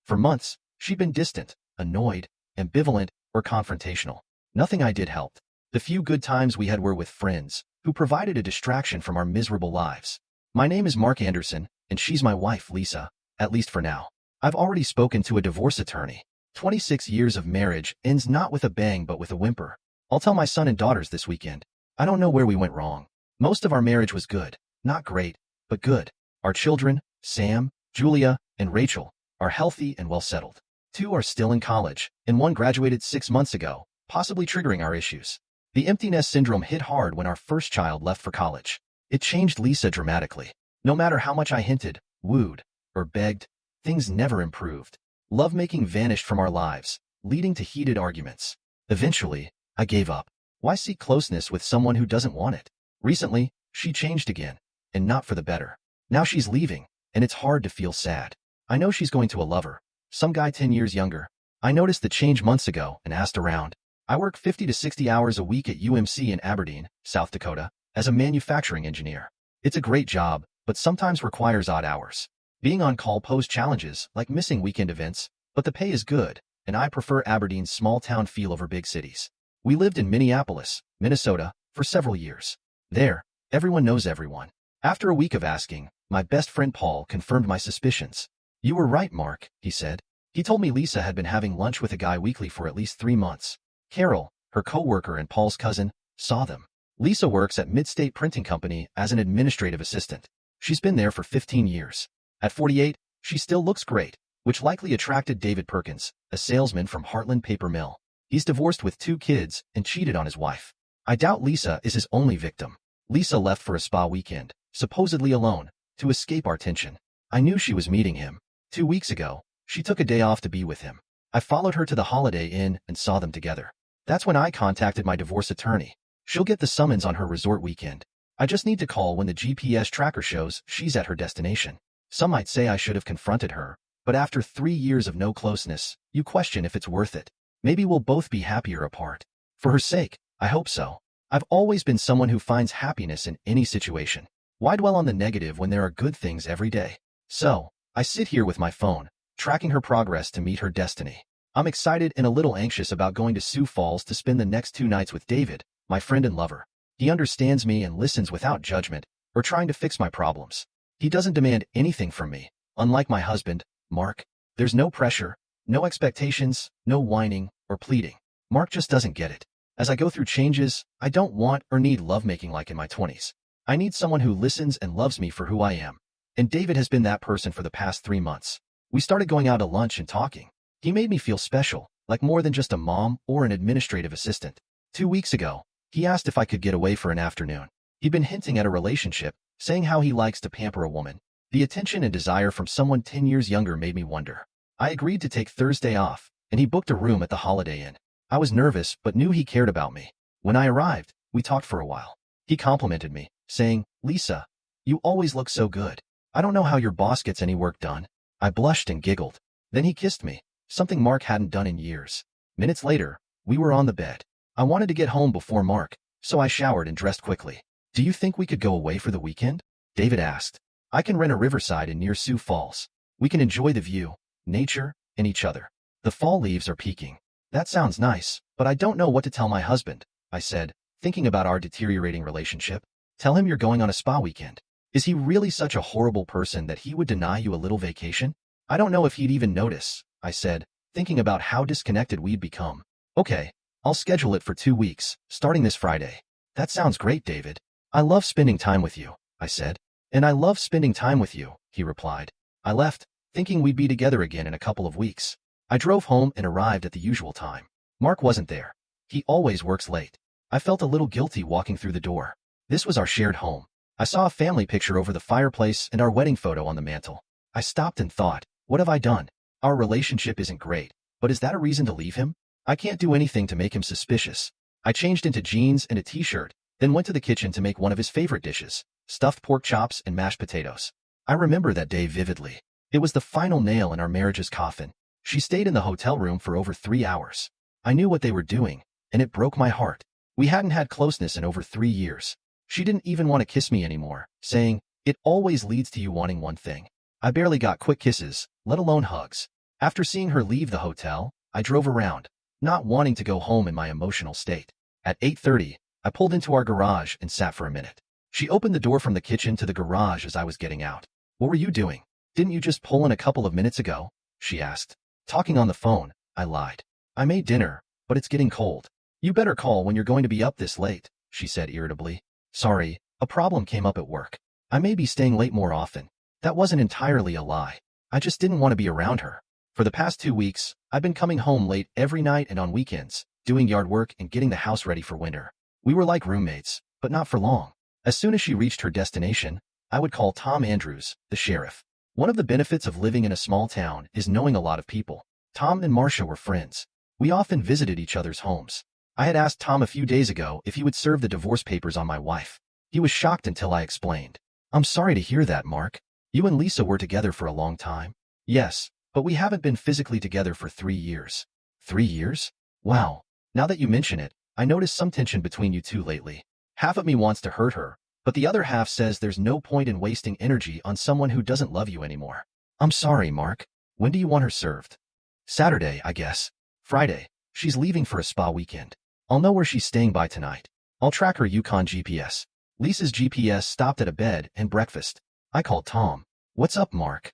For months, she'd been distant, annoyed, ambivalent, or confrontational. Nothing I did helped. The few good times we had were with friends, who provided a distraction from our miserable lives. My name is Mark Anderson, and she's my wife, Lisa, at least for now. I've already spoken to a divorce attorney. 26 years of marriage ends not with a bang but with a whimper. I'll tell my son and daughters this weekend. I don't know where we went wrong. Most of our marriage was good. Not great, but good. Our children, Sam, Julia, and Rachel, are healthy and well settled. 2 are still in college, and 1 graduated 6 months ago, possibly triggering our issues. The empty nest syndrome hit hard when our first child left for college. It changed Lisa dramatically. No matter how much I hinted, wooed, or begged, things never improved. Lovemaking vanished from our lives, leading to heated arguments. Eventually, I gave up. Why seek closeness with someone who doesn't want it? Recently, she changed again, and not for the better. Now she's leaving, and it's hard to feel sad. I know she's going to a lover, some guy 10 years younger. I noticed the change months ago and asked around. I work 50 to 60 hours a week at UMC in Aberdeen, South Dakota, as a manufacturing engineer. It's a great job, but sometimes requires odd hours. Being on call poses challenges, like missing weekend events, but the pay is good, and I prefer Aberdeen's small-town feel over big cities. We lived in Minneapolis, Minnesota, for several years. There, everyone knows everyone. After a week of asking, my best friend Paul confirmed my suspicions. You were right, Mark, he said. He told me Lisa had been having lunch with a guy weekly for at least 3 months. Carol, her co-worker and Paul's cousin, saw them. Lisa works at Midstate Printing Company as an administrative assistant. She's been there for 15 years. At 48, she still looks great, which likely attracted David Perkins, a salesman from Heartland Paper Mill. He's divorced with 2 kids and cheated on his wife. I doubt Lisa is his only victim. Lisa left for a spa weekend, supposedly alone, to escape our tension. I knew she was meeting him. 2 weeks ago, she took a day off to be with him. I followed her to the Holiday Inn and saw them together. That's when I contacted my divorce attorney. She'll get the summons on her resort weekend. I just need to call when the GPS tracker shows she's at her destination. Some might say I should have confronted her, but after 3 years of no closeness, you question if it's worth it. Maybe we'll both be happier apart. For her sake, I hope so. I've always been someone who finds happiness in any situation. Why dwell on the negative when there are good things every day? So, I sit here with my phone, tracking her progress to meet her destiny. I'm excited and a little anxious about going to Sioux Falls to spend the next 2 nights with David, my friend and lover. He understands me and listens without judgment or trying to fix my problems. He doesn't demand anything from me. Unlike my husband, Mark, there's no pressure, no expectations, no whining or pleading. Mark just doesn't get it. As I go through changes, I don't want or need lovemaking like in my 20s. I need someone who listens and loves me for who I am. And David has been that person for the past 3 months. We started going out to lunch and talking. He made me feel special, like more than just a mom or an administrative assistant. 2 weeks ago, he asked if I could get away for an afternoon. He'd been hinting at a relationship, saying how he likes to pamper a woman. The attention and desire from someone 10 years younger made me wonder. I agreed to take Thursday off, and he booked a room at the Holiday Inn. I was nervous, but knew he cared about me. When I arrived, we talked for a while. He complimented me, saying, "Lisa, you always look so good. I don't know how your boss gets any work done." I blushed and giggled. Then he kissed me, something Mark hadn't done in years. Minutes later, we were on the bed. I wanted to get home before Mark, so I showered and dressed quickly. "Do you think we could go away for the weekend?" David asked. "I can rent a riverside in near Sioux Falls. We can enjoy the view, nature, and each other. The fall leaves are peaking." "That sounds nice, but I don't know what to tell my husband," I said, thinking about our deteriorating relationship. "Tell him you're going on a spa weekend. Is he really such a horrible person that he would deny you a little vacation?" "I don't know if he'd even notice," I said, thinking about how disconnected we'd become. "Okay, I'll schedule it for 2 weeks, starting this Friday." "That sounds great, David. I love spending time with you," I said. "And I love spending time with you," he replied. I left, thinking we'd be together again in a couple of weeks. I drove home and arrived at the usual time. Mark wasn't there. He always works late. I felt a little guilty walking through the door. This was our shared home. I saw a family picture over the fireplace and our wedding photo on the mantel. I stopped and thought, what have I done? Our relationship isn't great, but is that a reason to leave him? I can't do anything to make him suspicious. I changed into jeans and a t-shirt, then went to the kitchen to make one of his favorite dishes, stuffed pork chops and mashed potatoes. I remember that day vividly. It was the final nail in our marriage's coffin. She stayed in the hotel room for over 3 hours. I knew what they were doing, and it broke my heart. We hadn't had closeness in over 3 years. She didn't even want to kiss me anymore, saying, "It always leads to you wanting one thing." I barely got quick kisses, let alone hugs. After seeing her leave the hotel, I drove around, not wanting to go home in my emotional state. At 8:30, I pulled into our garage and sat for a minute. She opened the door from the kitchen to the garage as I was getting out. "What were you doing? Didn't you just pull in a couple of minutes ago?" she asked. "Talking on the phone," I lied. "I made dinner, but it's getting cold." "You better call when you're going to be up this late," she said irritably. "Sorry, a problem came up at work. I may be staying late more often." That wasn't entirely a lie. I just didn't want to be around her. For the past 2 weeks, I've been coming home late every night and on weekends, doing yard work and getting the house ready for winter. We were like roommates, but not for long. As soon as she reached her destination, I would call Tom Andrews, the sheriff. One of the benefits of living in a small town is knowing a lot of people. Tom and Marcia were friends. We often visited each other's homes. I had asked Tom a few days ago if he would serve the divorce papers on my wife. He was shocked until I explained. "I'm sorry to hear that, Mark. You and Lisa were together for a long time." "Yes, but we haven't been physically together for 3 years." 3 years? Wow. Now that you mention it, I noticed some tension between you two lately. Half of me wants to hurt her, but the other half says there's no point in wasting energy on someone who doesn't love you anymore. "I'm sorry, Mark. When do you want her served?" "Saturday, I guess. Friday. She's leaving for a spa weekend. I'll know where she's staying by tonight. I'll track her Yukon GPS. Lisa's GPS stopped at a bed and breakfast. I called Tom. "What's up, Mark?"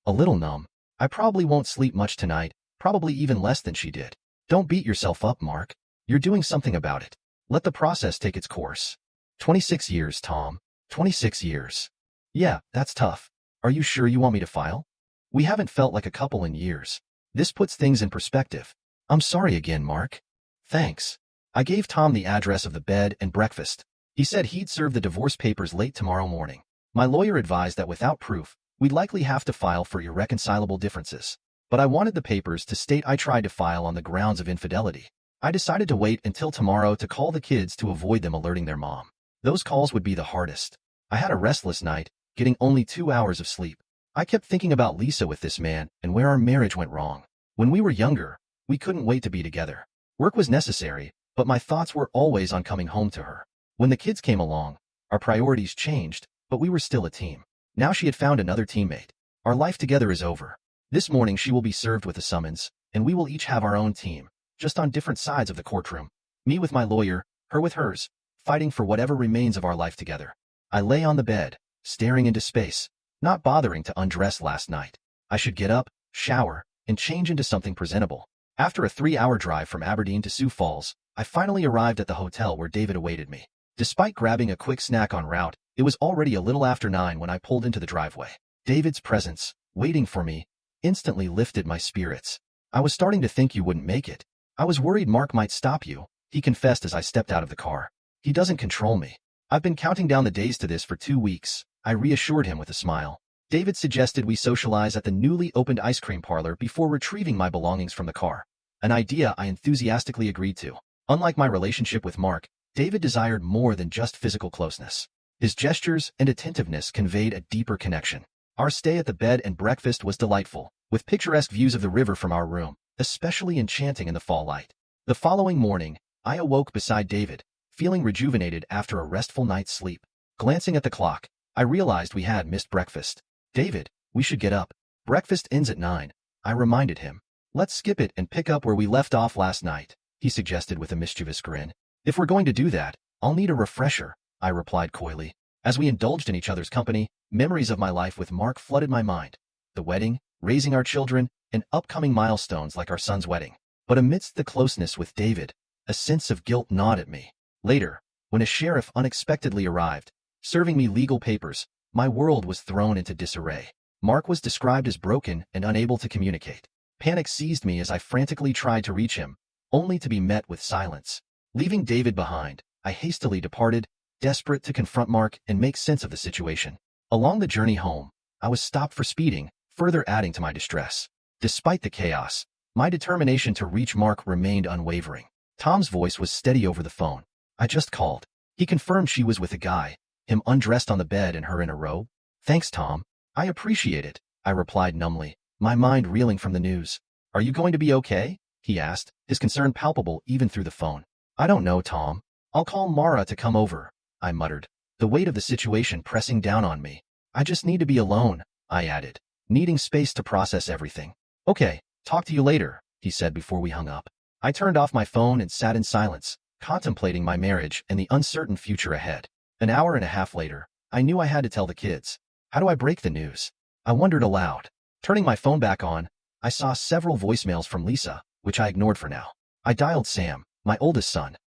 "A little numb. I probably won't sleep much tonight, probably even less than she did." "Don't beat yourself up, Mark. You're doing something about it. Let the process take its course." 26 years, Tom. 26 years. "Yeah, that's tough. Are you sure you want me to file? We haven't felt like a couple in years." This puts things in perspective. "I'm sorry again, Mark." "Thanks." I gave Tom the address of the bed and breakfast. He said he'd serve the divorce papers late tomorrow morning. My lawyer advised that without proof, we'd likely have to file for irreconcilable differences. But I wanted the papers to state I tried to file on the grounds of infidelity. I decided to wait until tomorrow to call the kids to avoid them alerting their mom. Those calls would be the hardest. I had a restless night, getting only 2 hours of sleep. I kept thinking about Lisa with this man and where our marriage went wrong. When we were younger, we couldn't wait to be together. Work was necessary, but my thoughts were always on coming home to her. When the kids came along, our priorities changed, but we were still a team. Now she had found another teammate. Our life together is over. This morning she will be served with a summons, and we will each have our own team, just on different sides of the courtroom. Me with my lawyer, her with hers, fighting for whatever remains of our life together. I lay on the bed, staring into space, not bothering to undress last night. I should get up, shower, and change into something presentable. After a 3-hour drive from Aberdeen to Sioux Falls, I finally arrived at the hotel where David awaited me. Despite grabbing a quick snack en route, it was already a little after 9 when I pulled into the driveway. David's presence, waiting for me, instantly lifted my spirits. "I was starting to think you wouldn't make it. I was worried Mark might stop you," he confessed as I stepped out of the car. "He doesn't control me. I've been counting down the days to this for 2 weeks," I reassured him with a smile. David suggested we socialize at the newly opened ice cream parlor before retrieving my belongings from the car, an idea I enthusiastically agreed to. Unlike my relationship with Mark, David desired more than just physical closeness. His gestures and attentiveness conveyed a deeper connection. Our stay at the bed and breakfast was delightful, with picturesque views of the river from our room, especially enchanting in the fall light. The following morning, I awoke beside David, feeling rejuvenated after a restful night's sleep. Glancing at the clock, I realized we had missed breakfast. "David, we should get up. Breakfast ends at 9, I reminded him. "Let's skip it and pick up where we left off last night," he suggested with a mischievous grin. "If we're going to do that, I'll need a refresher," I replied coyly. As we indulged in each other's company, memories of my life with Mark flooded my mind. The wedding, raising our children, and upcoming milestones like our son's wedding. But amidst the closeness with David, a sense of guilt gnawed at me. Later, when a sheriff unexpectedly arrived, serving me legal papers, my world was thrown into disarray. Mark was described as broken and unable to communicate. Panic seized me as I frantically tried to reach him, only to be met with silence. Leaving David behind, I hastily departed, desperate to confront Mark and make sense of the situation. Along the journey home, I was stopped for speeding, further adding to my distress. Despite the chaos, my determination to reach Mark remained unwavering. Tom's voice was steady over the phone. "I just called." He confirmed she was with a guy, him undressed on the bed and her in a robe. "Thanks, Tom. I appreciate it," I replied numbly, my mind reeling from the news. "Are you going to be okay?" he asked, his concern palpable even through the phone. "I don't know, Tom. I'll call Mara to come over," I muttered, the weight of the situation pressing down on me. "I just need to be alone," I added, needing space to process everything. "Okay, Talk to you later, he said before we hung up. I turned off my phone and sat in silence, contemplating my marriage and the uncertain future ahead. An hour and a half later, I knew I had to tell the kids. How do I break the news? I wondered aloud. Turning my phone back on, I saw several voicemails from Lisa, which I ignored for now. I dialed Sam, my oldest son.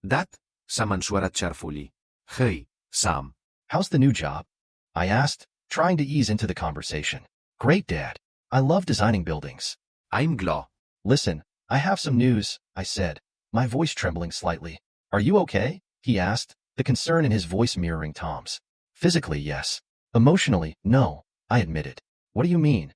Dad? Sam answered cheerfully. Hey, Sam. How's the new job? I asked, trying to ease into the conversation. Great, Dad. I love designing buildings. I'm glad. Listen, I have some news, I said, my voice trembling slightly. Are you okay? He asked, the concern in his voice mirroring Tom's. Physically, yes. Emotionally, no, I admitted. What do you mean?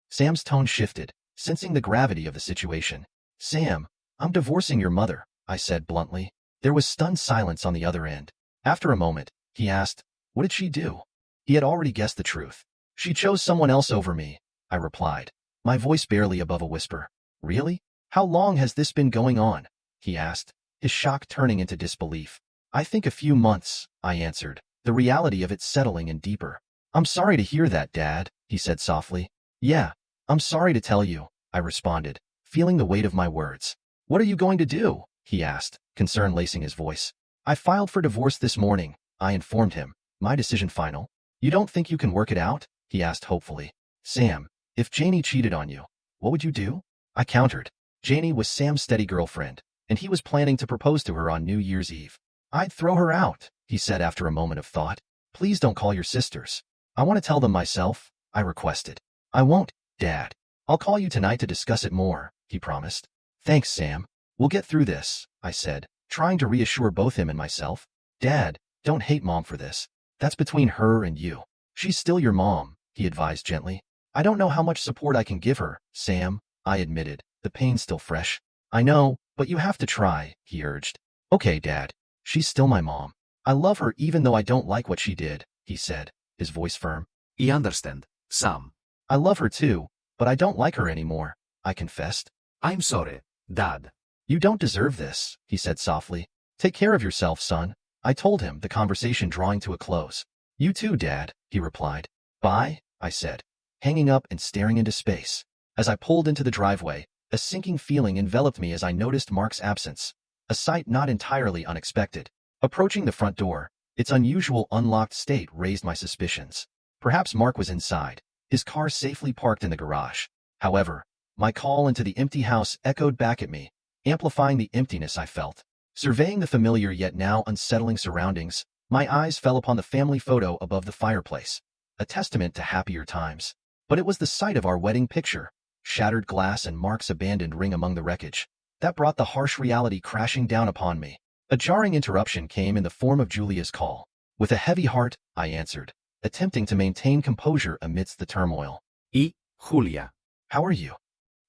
Sam's tone shifted, sensing the gravity of the situation. Sam, I'm divorcing your mother, I said bluntly. There was stunned silence on the other end. After a moment, he asked, what did she do? He had already guessed the truth. She chose someone else over me, I replied, my voice barely above a whisper. Really? How long has this been going on? He asked, his shock turning into disbelief. I think a few months, I answered, the reality of it settling in deeper. I'm sorry to hear that, Dad, he said softly. Yeah, I'm sorry to tell you, I responded, feeling the weight of my words. What are you going to do? He asked, concern lacing his voice. I filed for divorce this morning, I informed him. My decision final? You don't think you can work it out? He asked hopefully. Sam, if Janie cheated on you, what would you do? I countered. Janie was Sam's steady girlfriend, and he was planning to propose to her on New Year's Eve. I'd throw her out, he said after a moment of thought. Please don't call your sisters. I want to tell them myself, I requested. I won't, Dad. I'll call you tonight to discuss it more, he promised. Thanks, Sam. We'll get through this, I said, trying to reassure both him and myself. Dad, don't hate Mom for this. That's between her and you. She's still your mom, he advised gently. I don't know how much support I can give her, Sam, I admitted, the pain still fresh. I know, but you have to try, he urged. Okay, Dad. She's still my mom. I love her even though I don't like what she did, he said, his voice firm. I understand, Sam. I love her too, but I don't like her anymore, I confessed. I'm sorry, Dad. You don't deserve this, he said softly. Take care of yourself, son, I told him, the conversation drawing to a close. You too, Dad, he replied. Bye, I said, hanging up and staring into space. As I pulled into the driveway, a sinking feeling enveloped me as I noticed Mark's absence, a sight not entirely unexpected. Approaching the front door, its unusual unlocked state raised my suspicions. Perhaps Mark was inside, his car safely parked in the garage. However, my call into the empty house echoed back at me, amplifying the emptiness I felt. Surveying the familiar yet now unsettling surroundings, my eyes fell upon the family photo above the fireplace, a testament to happier times. But it was the sight of our wedding picture, shattered glass and Mark's abandoned ring among the wreckage, that brought the harsh reality crashing down upon me. A jarring interruption came in the form of Julia's call. With a heavy heart, I answered, attempting to maintain composure amidst the turmoil. Julia. How are you?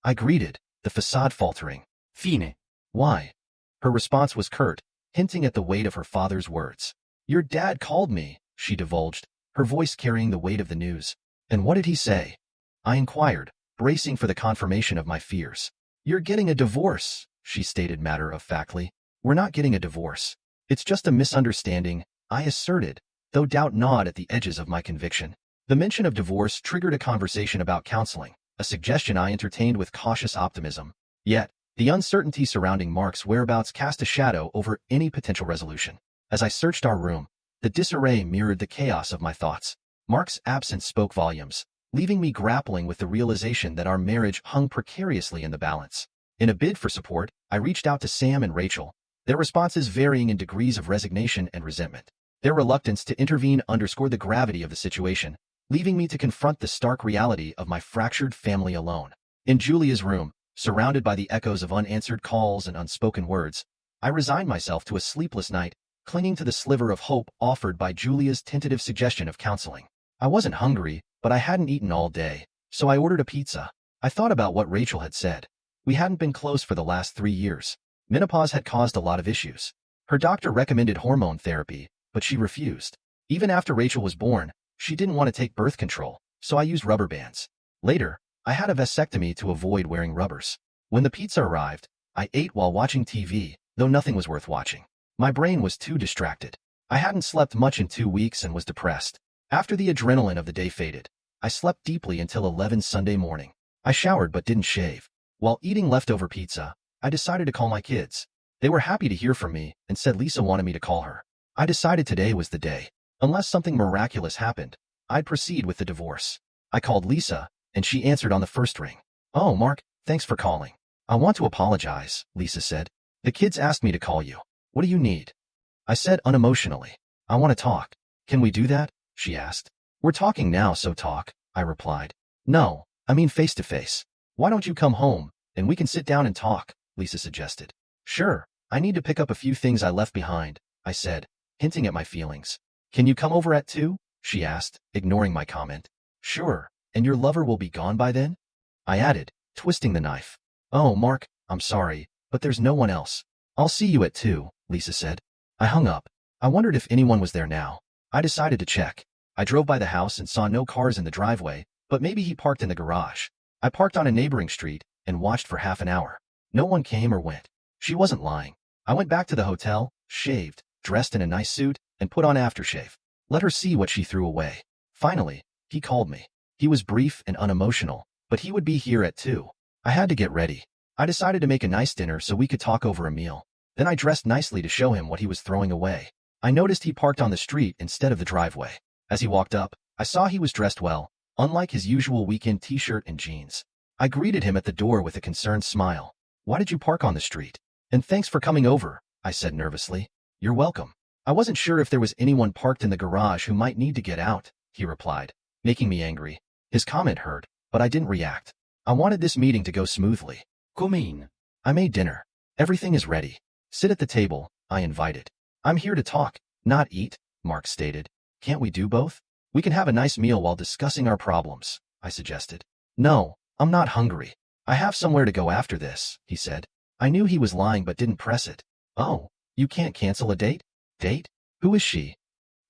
I greeted, the facade faltering. Fine. Why? Her response was curt, hinting at the weight of her father's words. Your dad called me, she divulged, her voice carrying the weight of the news. And what did he say? I inquired, bracing for the confirmation of my fears. You're getting a divorce, she stated matter-of-factly. We're not getting a divorce. It's just a misunderstanding, I asserted, though doubt gnawed at the edges of my conviction. The mention of divorce triggered a conversation about counseling, a suggestion I entertained with cautious optimism. Yet, the uncertainty surrounding Mark's whereabouts cast a shadow over any potential resolution. As I searched our room, the disarray mirrored the chaos of my thoughts. Mark's absence spoke volumes, leaving me grappling with the realization that our marriage hung precariously in the balance. In a bid for support, I reached out to Sam and Rachel, their responses varying in degrees of resignation and resentment. Their reluctance to intervene underscored the gravity of the situation, leaving me to confront the stark reality of my fractured family alone. In Julia's room, surrounded by the echoes of unanswered calls and unspoken words, I resigned myself to a sleepless night, clinging to the sliver of hope offered by Julia's tentative suggestion of counseling. I wasn't hungry, but I hadn't eaten all day, so I ordered a pizza. I thought about what Rachel had said. We hadn't been close for the last 3 years. Menopause had caused a lot of issues. Her doctor recommended hormone therapy, but she refused. Even after Rachel was born, she didn't want to take birth control, so I used rubber bands. Later, I had a vasectomy to avoid wearing rubbers. When the pizza arrived, I ate while watching TV, though nothing was worth watching. My brain was too distracted. I hadn't slept much in 2 weeks and was depressed. After the adrenaline of the day faded, I slept deeply until 11 Sunday morning. I showered but didn't shave. While eating leftover pizza, I decided to call my kids. They were happy to hear from me and said Lisa wanted me to call her. I decided today was the day. Unless something miraculous happened, I'd proceed with the divorce. I called Lisa, and she answered on the first ring. "Oh, Mark, thanks for calling. I want to apologize," Lisa said. "The kids asked me to call you. What do you need?" I said unemotionally. "I want to talk." "Can we do that?" she asked. "We're talking now, so talk," I replied. "No, I mean face to face. Why don't you come home, and we can sit down and talk," Lisa suggested. "Sure, I need to pick up a few things I left behind," I said, hinting at my feelings. "Can you come over at 2?" she asked, ignoring my comment. "Sure, and your lover will be gone by then?" I added, twisting the knife. "Oh, Mark, I'm sorry, but there's no one else." "I'll see you at 2, Lisa said. I hung up. I wondered if anyone was there now. I decided to check. I drove by the house and saw no cars in the driveway, but maybe he parked in the garage. I parked on a neighboring street and watched for half an hour. No one came or went. She wasn't lying. I went back to the hotel, shaved, dressed in a nice suit, and put on aftershave. Let her see what she threw away. Finally, he called me. He was brief and unemotional, but he would be here at 2. I had to get ready. I decided to make a nice dinner so we could talk over a meal. Then I dressed nicely to show him what he was throwing away. I noticed he parked on the street instead of the driveway. As he walked up, I saw he was dressed well, unlike his usual weekend t-shirt and jeans. I greeted him at the door with a concerned smile. "Why did you park on the street?" "And thanks for coming over," I said nervously. "You're welcome. I wasn't sure if there was anyone parked in the garage who might need to get out," he replied, making me angry. His comment hurt, but I didn't react. I wanted this meeting to go smoothly. Come in. I made dinner. "Everything is ready. Sit at the table," I invited. "I'm here to talk, not eat," Mark stated. "Can't we do both? We can have a nice meal while discussing our problems," I suggested. "No, I'm not hungry. I have somewhere to go after this," he said. I knew he was lying but didn't press it. "Oh, you can't cancel a date?" "Date? Who is she?"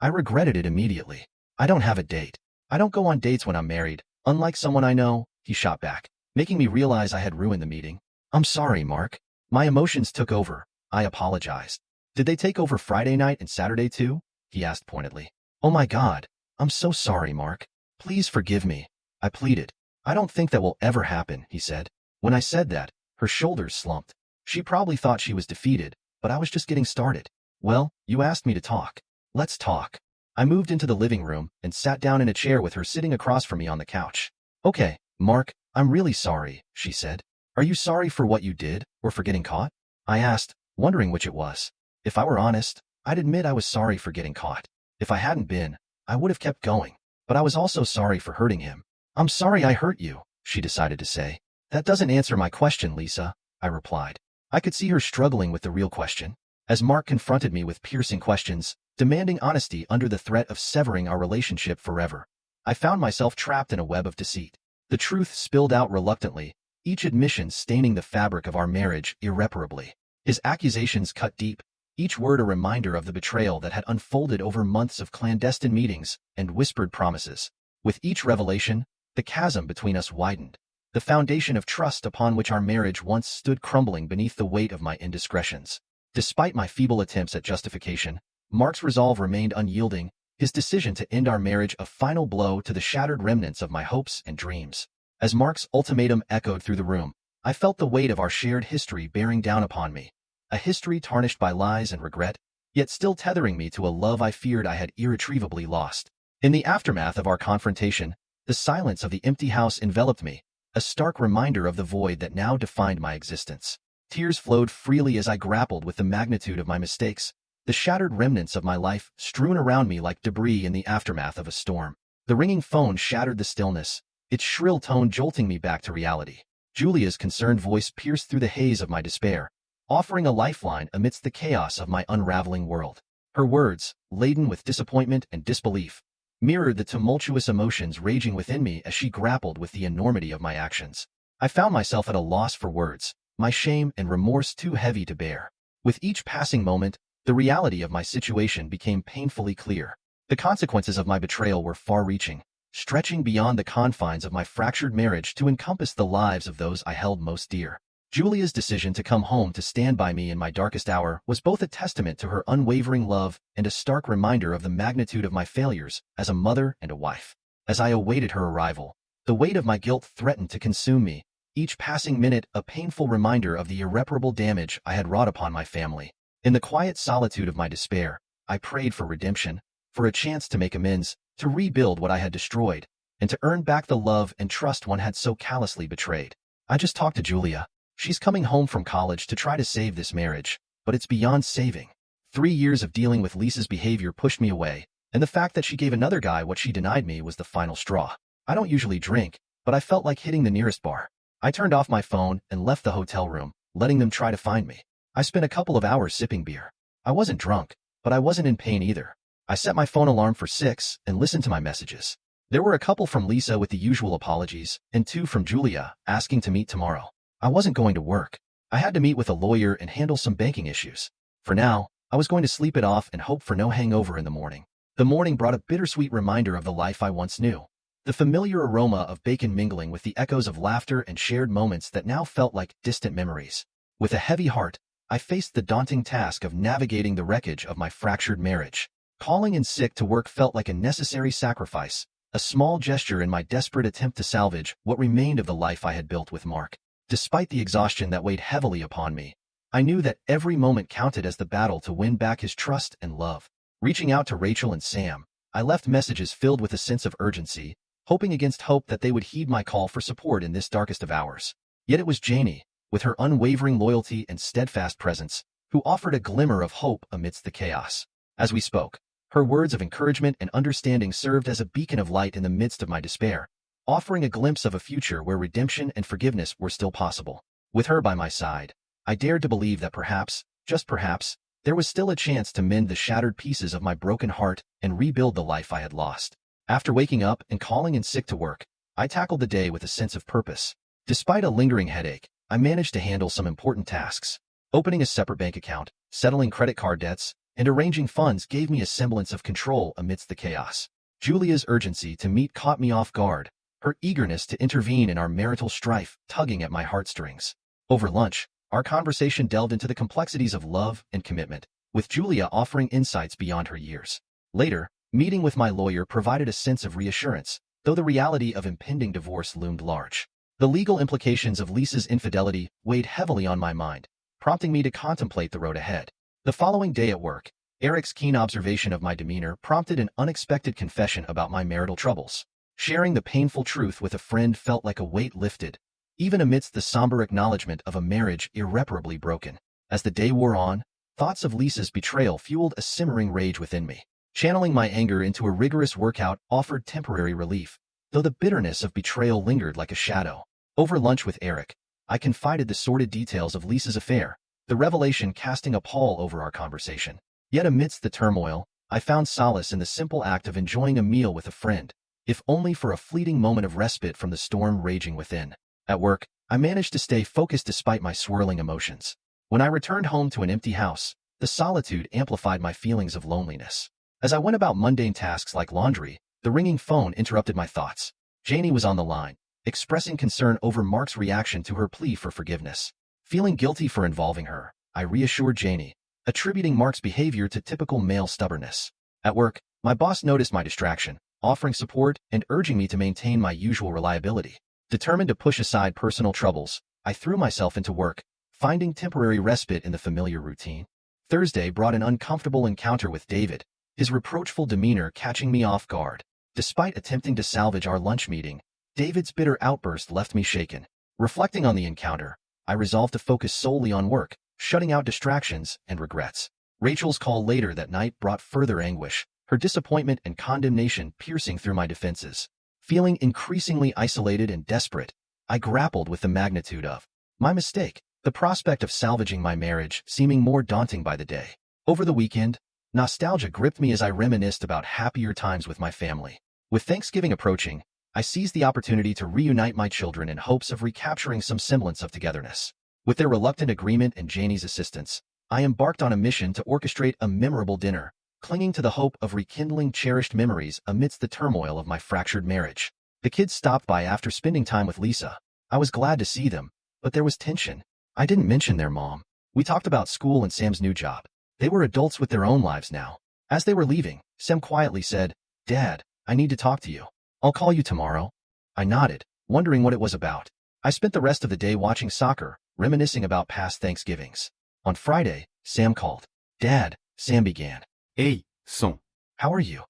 I regretted it immediately. "I don't have a date. I don't go on dates when I'm married, unlike someone I know," he shot back, making me realize I had ruined the meeting. "I'm sorry, Mark." My emotions took over. I apologized. "Did they take over Friday night and Saturday too?" he asked pointedly. "Oh my God. I'm so sorry, Mark. Please forgive me," I pleaded. "I don't think that will ever happen," he said. When I said that, her shoulders slumped. She probably thought she was defeated, but I was just getting started. "Well, you asked me to talk. Let's talk." I moved into the living room and sat down in a chair with her sitting across from me on the couch. "Okay, Mark, I'm really sorry," she said. "Are you sorry for what you did, or for getting caught?" I asked, wondering which it was. If I were honest, I'd admit I was sorry for getting caught. If I hadn't been, I would have kept going. But I was also sorry for hurting him. "I'm sorry I hurt you," she decided to say. "That doesn't answer my question, Lisa," I replied. I could see her struggling with the real question. As Mark confronted me with piercing questions, demanding honesty under the threat of severing our relationship forever, I found myself trapped in a web of deceit. The truth spilled out reluctantly, each admission staining the fabric of our marriage irreparably. His accusations cut deep, each word a reminder of the betrayal that had unfolded over months of clandestine meetings and whispered promises. With each revelation, the chasm between us widened. The foundation of trust upon which our marriage once stood crumbling beneath the weight of my indiscretions. Despite my feeble attempts at justification, Mark's resolve remained unyielding, his decision to end our marriage a final blow to the shattered remnants of my hopes and dreams. As Mark's ultimatum echoed through the room, I felt the weight of our shared history bearing down upon me. A history tarnished by lies and regret, yet still tethering me to a love I feared I had irretrievably lost. In the aftermath of our confrontation, the silence of the empty house enveloped me, a stark reminder of the void that now defined my existence. Tears flowed freely as I grappled with the magnitude of my mistakes, the shattered remnants of my life strewn around me like debris in the aftermath of a storm. The ringing phone shattered the stillness, its shrill tone jolting me back to reality. Julia's concerned voice pierced through the haze of my despair, offering a lifeline amidst the chaos of my unraveling world. Her words, laden with disappointment and disbelief, mirrored the tumultuous emotions raging within me as she grappled with the enormity of my actions. I found myself at a loss for words, my shame and remorse too heavy to bear. With each passing moment, the reality of my situation became painfully clear. The consequences of my betrayal were far-reaching, stretching beyond the confines of my fractured marriage to encompass the lives of those I held most dear. Julia's decision to come home to stand by me in my darkest hour was both a testament to her unwavering love and a stark reminder of the magnitude of my failures as a mother and a wife. As I awaited her arrival, The weight of my guilt threatened to consume me, each passing minute a painful reminder of the irreparable damage I had wrought upon my family. In the quiet solitude of my despair, I prayed for redemption, for a chance to make amends, to rebuild what I had destroyed, and to earn back the love and trust one had so callously betrayed. I just talked to Julia. She's coming home from college to try to save this marriage, but it's beyond saving. 3 years of dealing with Lisa's behavior pushed me away, and the fact that she gave another guy what she denied me was the final straw. I don't usually drink, but I felt like hitting the nearest bar. I turned off my phone and left the hotel room, letting them try to find me. I spent a couple of hours sipping beer. I wasn't drunk, but I wasn't in pain either. I set my phone alarm for 6 and listened to my messages. There were a couple from Lisa with the usual apologies, and 2 from Julia, asking to meet tomorrow. I wasn't going to work. I had to meet with a lawyer and handle some banking issues. For now, I was going to sleep it off and hope for no hangover in the morning. The morning brought a bittersweet reminder of the life I once knew. The familiar aroma of bacon mingling with the echoes of laughter and shared moments that now felt like distant memories. With a heavy heart, I faced the daunting task of navigating the wreckage of my fractured marriage. Calling in sick to work felt like a necessary sacrifice, a small gesture in my desperate attempt to salvage what remained of the life I had built with Mark. Despite the exhaustion that weighed heavily upon me, I knew that every moment counted as the battle to win back his trust and love. Reaching out to Rachel and Sam, I left messages filled with a sense of urgency, hoping against hope that they would heed my call for support in this darkest of hours. Yet it was Janie, with her unwavering loyalty and steadfast presence, who offered a glimmer of hope amidst the chaos. As we spoke, her words of encouragement and understanding served as a beacon of light in the midst of my despair, offering a glimpse of a future where redemption and forgiveness were still possible. With her by my side, I dared to believe that perhaps, just perhaps, there was still a chance to mend the shattered pieces of my broken heart and rebuild the life I had lost. After waking up and calling in sick to work, I tackled the day with a sense of purpose. Despite a lingering headache, I managed to handle some important tasks. Opening a separate bank account, settling credit card debts, and arranging funds gave me a semblance of control amidst the chaos. Julia's urgency to meet caught me off guard, her eagerness to intervene in our marital strife tugging at my heartstrings. Over lunch, our conversation delved into the complexities of love and commitment, with Julia offering insights beyond her years. Later, meeting with my lawyer provided a sense of reassurance, though the reality of impending divorce loomed large. The legal implications of Lisa's infidelity weighed heavily on my mind, prompting me to contemplate the road ahead. The following day at work, Eric's keen observation of my demeanor prompted an unexpected confession about my marital troubles. Sharing the painful truth with a friend felt like a weight lifted, even amidst the somber acknowledgement of a marriage irreparably broken. As the day wore on, thoughts of Lisa's betrayal fueled a simmering rage within me. Channeling my anger into a rigorous workout offered temporary relief, though the bitterness of betrayal lingered like a shadow. Over lunch with Eric, I confided the sordid details of Lisa's affair, the revelation casting a pall over our conversation. Yet amidst the turmoil, I found solace in the simple act of enjoying a meal with a friend, if only for a fleeting moment of respite from the storm raging within. At work, I managed to stay focused despite my swirling emotions. When I returned home to an empty house, the solitude amplified my feelings of loneliness. As I went about mundane tasks like laundry, the ringing phone interrupted my thoughts. Janie was on the line, expressing concern over Mark's reaction to her plea for forgiveness. Feeling guilty for involving her, I reassured Janie, attributing Mark's behavior to typical male stubbornness. At work, my boss noticed my distraction, offering support and urging me to maintain my usual reliability. Determined to push aside personal troubles, I threw myself into work, finding temporary respite in the familiar routine. Thursday brought an uncomfortable encounter with David, his reproachful demeanor catching me off guard. Despite attempting to salvage our lunch meeting, David's bitter outburst left me shaken. Reflecting on the encounter, I resolved to focus solely on work, shutting out distractions and regrets. Rachel's call later that night brought further anguish, her disappointment and condemnation piercing through my defenses. Feeling increasingly isolated and desperate, I grappled with the magnitude of my mistake, the prospect of salvaging my marriage seeming more daunting by the day. Over the weekend, nostalgia gripped me as I reminisced about happier times with my family. With Thanksgiving approaching, I seized the opportunity to reunite my children in hopes of recapturing some semblance of togetherness. With their reluctant agreement and Janie's assistance, I embarked on a mission to orchestrate a memorable dinner, clinging to the hope of rekindling cherished memories amidst the turmoil of my fractured marriage. The kids stopped by after spending time with Lisa. I was glad to see them, but there was tension. I didn't mention their mom. We talked about school and Sam's new job. They were adults with their own lives now. As they were leaving, Sam quietly said, "Dad, I need to talk to you. I'll call you tomorrow." I nodded, wondering what it was about. I spent the rest of the day watching soccer, reminiscing about past Thanksgivings. On Friday, Sam called. Dad, Sam began. Hey, son. How are you?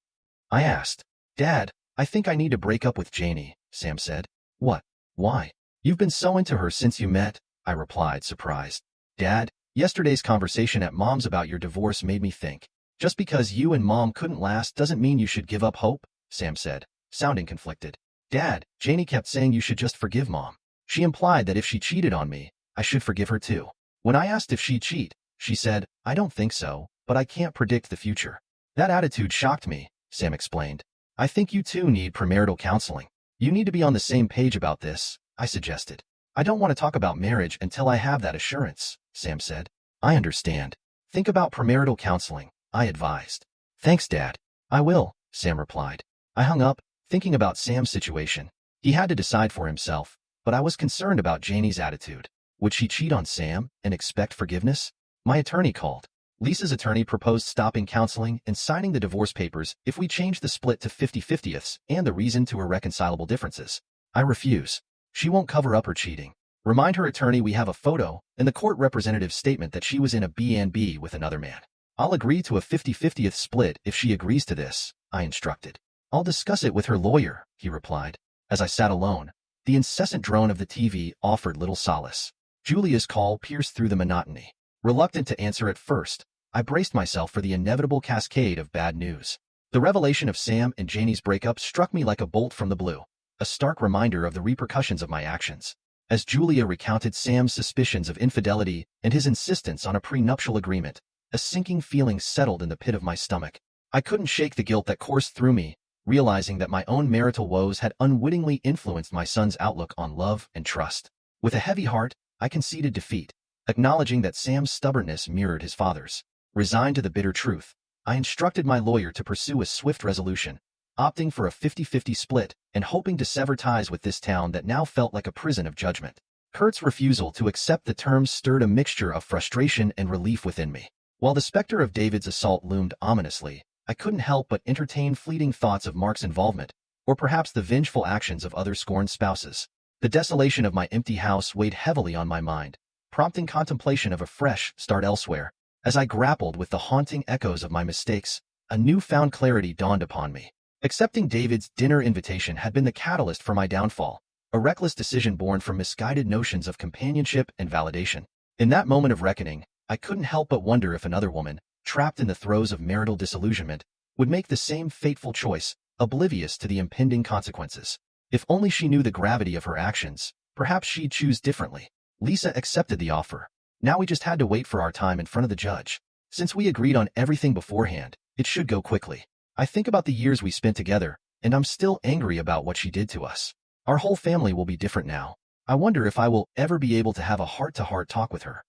I asked. Dad, I think I need to break up with Janie, Sam said. What? Why? You've been so into her since you met, I replied, surprised. Dad, yesterday's conversation at Mom's about your divorce made me think. Just because you and Mom couldn't last doesn't mean you should give up hope, Sam said, sounding conflicted. Dad, Janie kept saying you should just forgive Mom. She implied that if she cheated on me, I should forgive her too. When I asked if she'd cheat, she said, I don't think so, but I can't predict the future. That attitude shocked me, Sam explained. I think you two need premarital counseling. You need to be on the same page about this, I suggested. I don't want to talk about marriage until I have that assurance, Sam said. I understand. Think about premarital counseling, I advised. Thanks, Dad. I will, Sam replied. I hung up, thinking about Sam's situation. He had to decide for himself, but I was concerned about Janie's attitude. Would she cheat on Sam and expect forgiveness? My attorney called. Lisa's attorney proposed stopping counseling and signing the divorce papers if we change the split to 50-50ths and the reason to irreconcilable differences. I refuse. She won't cover up her cheating. Remind her attorney we have a photo and the court representative's statement that she was in a B&B with another man. I'll agree to a 50-50th split if she agrees to this, I instructed. I'll discuss it with her lawyer, he replied. As I sat alone, the incessant drone of the TV offered little solace. Julia's call pierced through the monotony. Reluctant to answer at first, I braced myself for the inevitable cascade of bad news. The revelation of Sam and Janie's breakup struck me like a bolt from the blue, a stark reminder of the repercussions of my actions. As Julia recounted Sam's suspicions of infidelity and his insistence on a prenuptial agreement, a sinking feeling settled in the pit of my stomach. I couldn't shake the guilt that coursed through me, realizing that my own marital woes had unwittingly influenced my son's outlook on love and trust. With a heavy heart, I conceded defeat, acknowledging that Sam's stubbornness mirrored his father's. Resigned to the bitter truth, I instructed my lawyer to pursue a swift resolution, opting for a 50-50 split and hoping to sever ties with this town that now felt like a prison of judgment. Kurt's refusal to accept the terms stirred a mixture of frustration and relief within me. While the specter of David's assault loomed ominously, I couldn't help but entertain fleeting thoughts of Mark's involvement, or perhaps the vengeful actions of other scorned spouses. The desolation of my empty house weighed heavily on my mind, prompting contemplation of a fresh start elsewhere. As I grappled with the haunting echoes of my mistakes, a newfound clarity dawned upon me. Accepting David's dinner invitation had been the catalyst for my downfall, a reckless decision born from misguided notions of companionship and validation. In that moment of reckoning, I couldn't help but wonder if another woman, trapped in the throes of marital disillusionment, would make the same fateful choice, oblivious to the impending consequences. If only she knew the gravity of her actions, perhaps she'd choose differently. Lisa accepted the offer. Now we just had to wait for our time in front of the judge. Since we agreed on everything beforehand, it should go quickly. I think about the years we spent together, and I'm still angry about what she did to us. Our whole family will be different now. I wonder if I will ever be able to have a heart-to-heart talk with her.